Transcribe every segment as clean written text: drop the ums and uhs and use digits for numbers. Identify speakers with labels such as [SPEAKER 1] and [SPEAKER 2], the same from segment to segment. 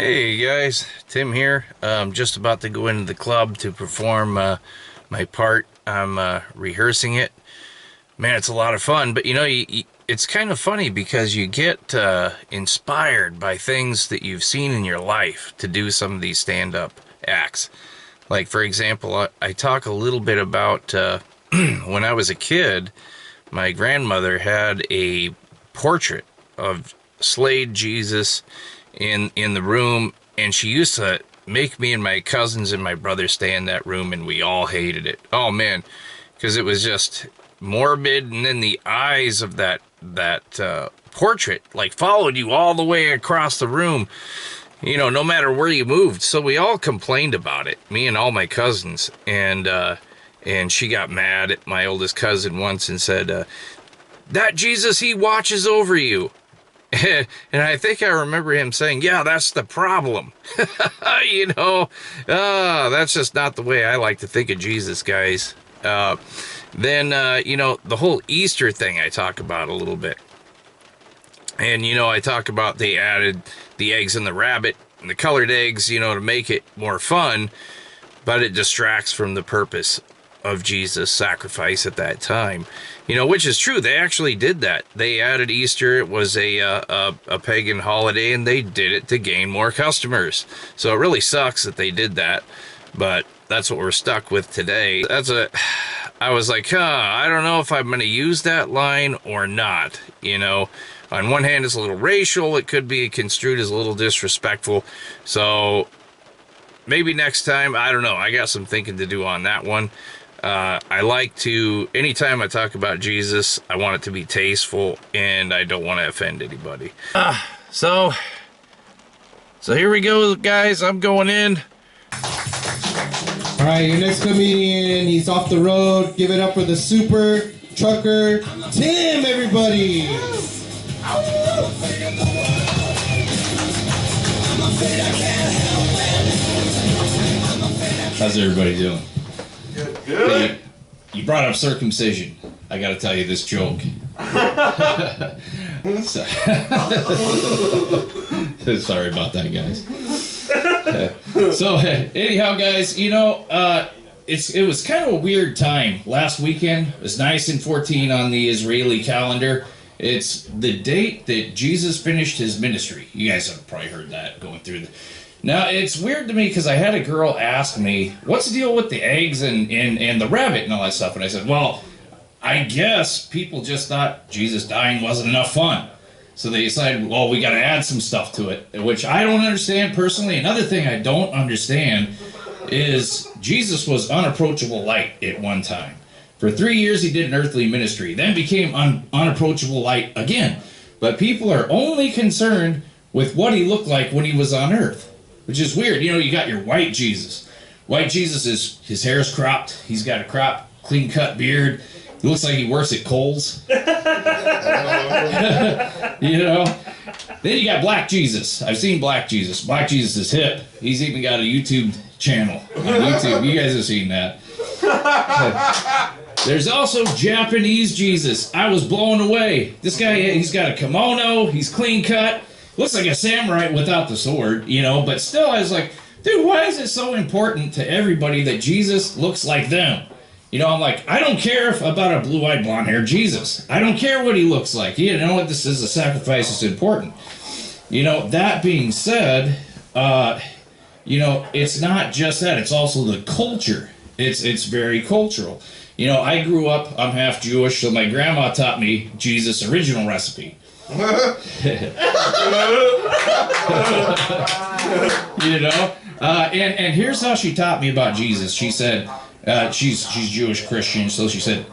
[SPEAKER 1] Hey guys, Tim here. I'm just about to go into the club to perform my part. I'm rehearsing it. Man, it's a lot of fun, but it's kind of funny because you get inspired by things that you've seen in your life to do some of these stand-up acts. Like, for example, I talk a little bit about when I was a kid, my grandmother had a portrait of Slade Jesus in the room, and she used to make me and my cousins and my brother stay in that room, and we all hated it. Oh man, because it was just morbid, and then the eyes of that portrait like followed you all the way across the room, no matter where you moved. So we all complained about it, me and all my cousins, and she got mad at my oldest cousin once and said, that Jesus, he watches over you. And I think I remember him saying, yeah, that's the problem. That's just not the way I like to think of Jesus, guys. Then, the whole Easter thing I talk about a little bit. And, I talk about they added the eggs and the rabbit and the colored eggs, to make it more fun, but it distracts from the purpose of Jesus' sacrifice at that time. Which is true. They actually did that. They added Easter. It was a pagan holiday, and they did it to gain more customers. So it really sucks that they did that, but that's what we're stuck with today. I was like, I don't know if I'm going to use that line or not. On one hand, it's a little racial. It could be construed as a little disrespectful. So maybe next time, I don't know. I got some thinking to do on that one. I like to, anytime I talk about Jesus, I want it to be tasteful, and I don't want to offend anybody. So here we go, guys. I'm going in.
[SPEAKER 2] All right, your next comedian, he's off the road. Give it up for the super trucker, Tim, everybody.
[SPEAKER 1] How's everybody doing? Good. You brought up circumcision. I gotta tell you this joke. Sorry about that, guys. So anyhow, guys, it was kind of a weird time. Last weekend it was nice and 14 on the Israeli calendar. It's the date that Jesus finished his ministry. You guys have probably heard that going through Now, it's weird to me because I had a girl ask me, what's the deal with the eggs and the rabbit and all that stuff? And I said, well, I guess people just thought Jesus dying wasn't enough fun. So they decided, well, we got to add some stuff to it, which I don't understand personally. Another thing I don't understand is Jesus was unapproachable light at one time. For 3 years, he did an earthly ministry, then became unapproachable light again. But people are only concerned with what he looked like when he was on earth, which is weird. You got your white Jesus. White Jesus his hair is cropped. He's got a clean-cut beard. He looks like he works at Kohl's. Then you got Black Jesus. I've seen Black Jesus. Black Jesus is hip. He's even got a YouTube channel on YouTube. You guys have seen that. There's also Japanese Jesus. I was blown away. This guy, he's got a kimono. He's clean-cut. Looks like a samurai without the sword, but still I was like, dude, why is it so important to everybody that Jesus looks like them? I'm like, I don't care about a blue-eyed, blonde-haired Jesus. I don't care what he looks like. What this is, a sacrifice is important. That being said, it's not just that. It's also the culture. It's very cultural. I grew up, I'm half Jewish, so my grandma taught me Jesus' original recipe. And here's how she taught me about Jesus. She said, she's Jewish Christian, so she said,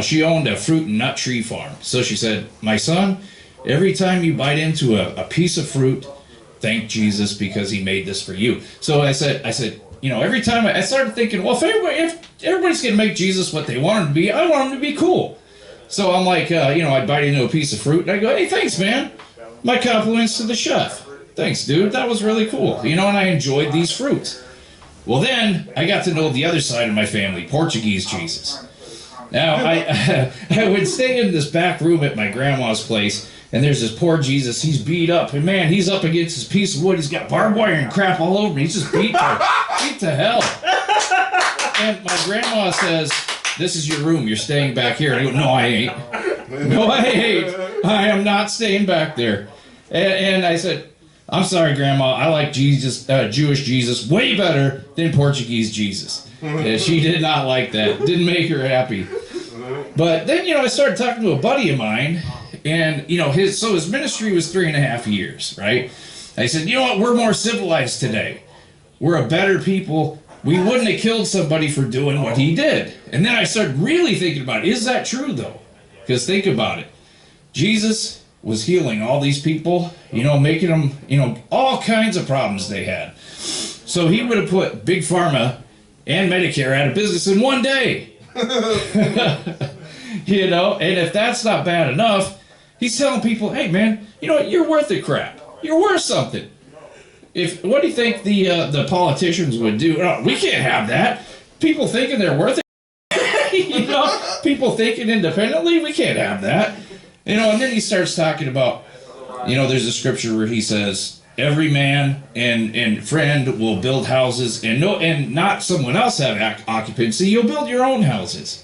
[SPEAKER 1] she owned a fruit and nut tree farm. So she said, my son, every time you bite into a piece of fruit, thank Jesus because he made this for you. So I said, every time I started thinking, well, if everybody's gonna make Jesus what they want him to be, I want him to be cool. So I'm like, I'd bite into a piece of fruit, and I go, hey, thanks, man. My compliments to the chef. Thanks, dude. That was really cool. And I enjoyed these fruits. Well, then I got to know the other side of my family, Portuguese Jesus. Now, I would stay in this back room at my grandma's place, And there's this poor Jesus. He's beat up, and man, he's up against this piece of wood. He's got barbed wire and crap all over him. He's just beat to hell. And my grandma says, "This is your room. You're staying back here." And I go, "No, I ain't. No, I ain't. I am not staying back there." And I said, "I'm sorry, Grandma. I like Jesus, Jewish Jesus, way better than Portuguese Jesus." And she did not like that. Didn't make her happy. But then, I started talking to a buddy of mine, and his ministry was 3.5 years, right? I said, "You know what? We're more civilized today. We're a better people. We wouldn't have killed somebody for doing what he did." And then I started really thinking about it. Is that true, though? Because think about it. Jesus was healing all these people, making them, all kinds of problems they had. So he would have put Big Pharma and Medicare out of business in one day. And if that's not bad enough, he's telling people, "Hey, man, you know what? You're worth the crap. You're worth something." What do you think the politicians would do? Oh, we can't have that. People thinking they're worth it. People thinking independently, we can't have that. And then he starts talking about, there's a scripture where he says, every man and friend will build houses and not someone else have occupancy. You'll build your own houses.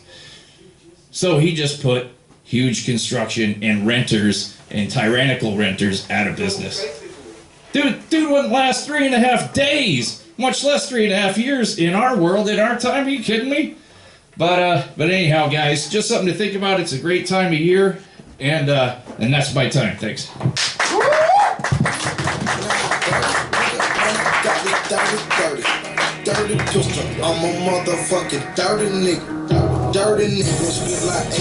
[SPEAKER 1] So he just put huge construction and renters and tyrannical renters out of business. Dude wouldn't last 3.5 days, much less 3.5 years in our world, in our time. Are you kidding me? But anyhow, guys, just something to think about. It's a great time of year, and that's my time. Thanks.
[SPEAKER 3] Dirty pistol, I'm a motherfucking dirty nigga. Dirty niggas like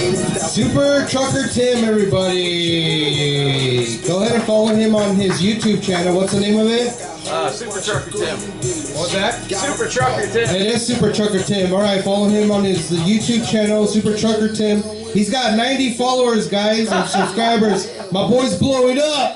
[SPEAKER 2] Super Trucker Tim, everybody. Go ahead and follow him on his YouTube channel. What's the name of it?
[SPEAKER 4] Super Trucker Tim.
[SPEAKER 2] What's that?
[SPEAKER 4] Super Trucker Tim.
[SPEAKER 2] It is Super Trucker Tim. All right, follow him on his YouTube channel, Super Trucker Tim. He's got 90 followers, guys, and subscribers. My boy's blowing up.